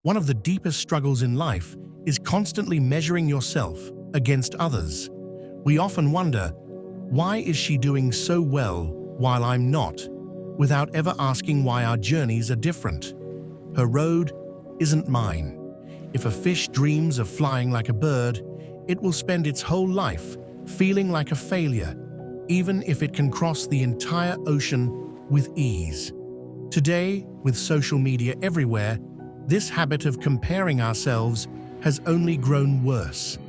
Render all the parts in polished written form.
One of the deepest struggles in life is constantly measuring yourself against others. We often wonder, why is she doing so well while I'm not? Without ever asking why our journeys are different. Her road isn't mine. If a fish dreams of flying like a bird, it will spend its whole life feeling like a failure, even if it can cross the entire ocean with ease. Today, with social media everywhere, this habit of comparing ourselves has only grown worse.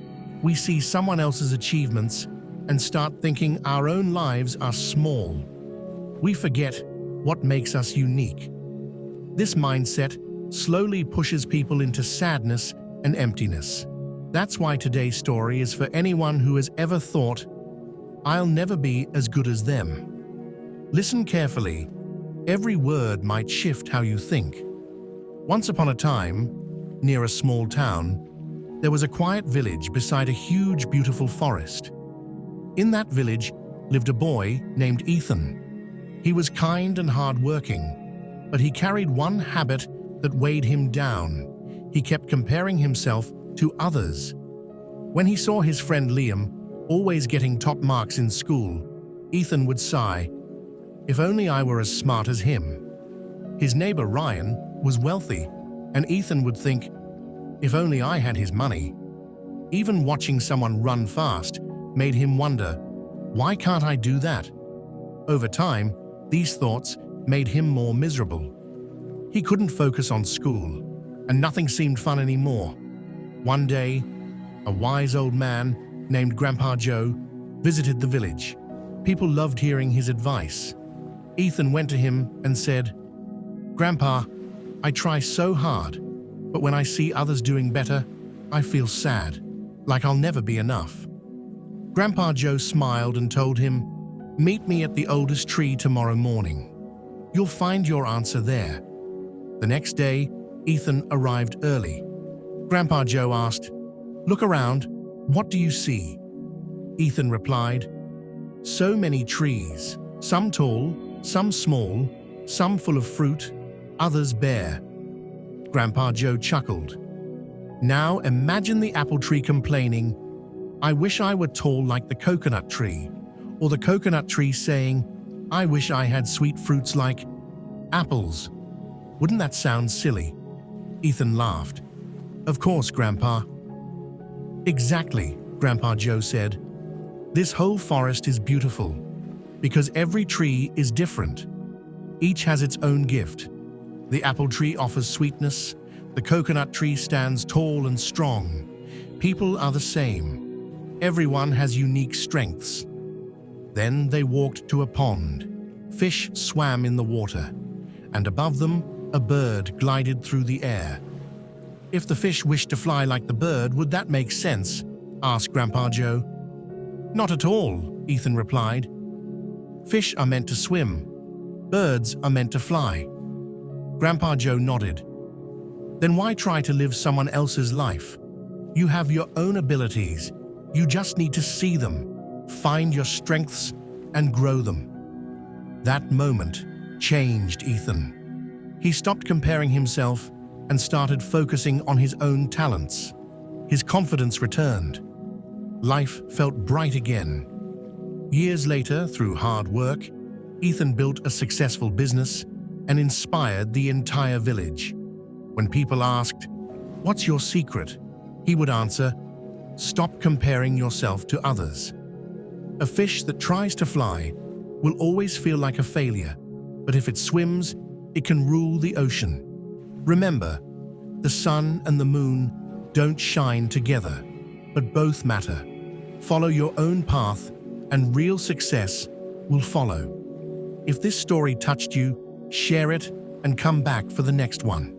We see someone else's achievements and start thinking our own lives are small. We forget what makes us unique. This mindset slowly pushes people into sadness and emptiness. That's why today's story is for anyone who has ever thought, "I'll never be as good as them." Listen carefully. Every word might shift how you think. Once upon a time, near a small town, there was a quiet village beside a huge, beautiful forest. In that village lived a boy named Ethan. He was kind and hard-working, but he carried one habit that weighed him down. He kept comparing himself to others. When he saw his friend Liam always getting top marks in school, Ethan would sigh, "If only I were as smart as him." His neighbor Ryan was wealthy, and Ethan would think, "If only I had his money." Even watching someone run fast made him wonder, "Why can't I do that?" Over time, these thoughts made him more miserable. He couldn't focus on school, and nothing seemed fun anymore. One day, a wise old man named Grandpa Joe visited the village. People loved hearing his advice. Ethan went to him and said, "Grandpa, I try so hard, but when I see others doing better, I feel sad, like I'll never be enough." Grandpa Joe smiled and told him, "Meet me at the oldest tree tomorrow morning. You'll find your answer there." The next day, Ethan arrived early. Grandpa Joe asked, "Look around, what do you see?" Ethan replied, "So many trees, some tall, some small, some full of fruit, others bare." Grandpa Joe chuckled. "Now imagine the apple tree complaining, 'I wish I were tall like the coconut tree,' or the coconut tree saying, 'I wish I had sweet fruits like apples.' Wouldn't that sound silly?" Ethan laughed. "Of course, Grandpa." "Exactly," Grandpa Joe said. "This whole forest is beautiful because every tree is different. Each has its own gift. The apple tree offers sweetness. The coconut tree stands tall and strong. People are the same. Everyone has unique strengths." Then they walked to a pond. Fish swam in the water, and above them, a bird glided through the air. "If the fish wished to fly like the bird, would that make sense?" asked Grandpa Joe. "Not at all," Ethan replied. "Fish are meant to swim. Birds are meant to fly." Grandpa Joe nodded. "Then why try to live someone else's life? You have your own abilities. You just need to see them, find your strengths, and grow them." That moment changed Ethan. He stopped comparing himself and started focusing on his own talents. His confidence returned. Life felt bright again. Years later, through hard work, Ethan built a successful business and inspired the entire village. When people asked, "What's your secret?" he would answer, "Stop comparing yourself to others." A fish that tries to fly will always feel like a failure, but if it swims, it can rule the ocean. Remember, the sun and the moon don't shine together, but both matter. Follow your own path, and real success will follow. If this story touched you, share it and come back for the next one.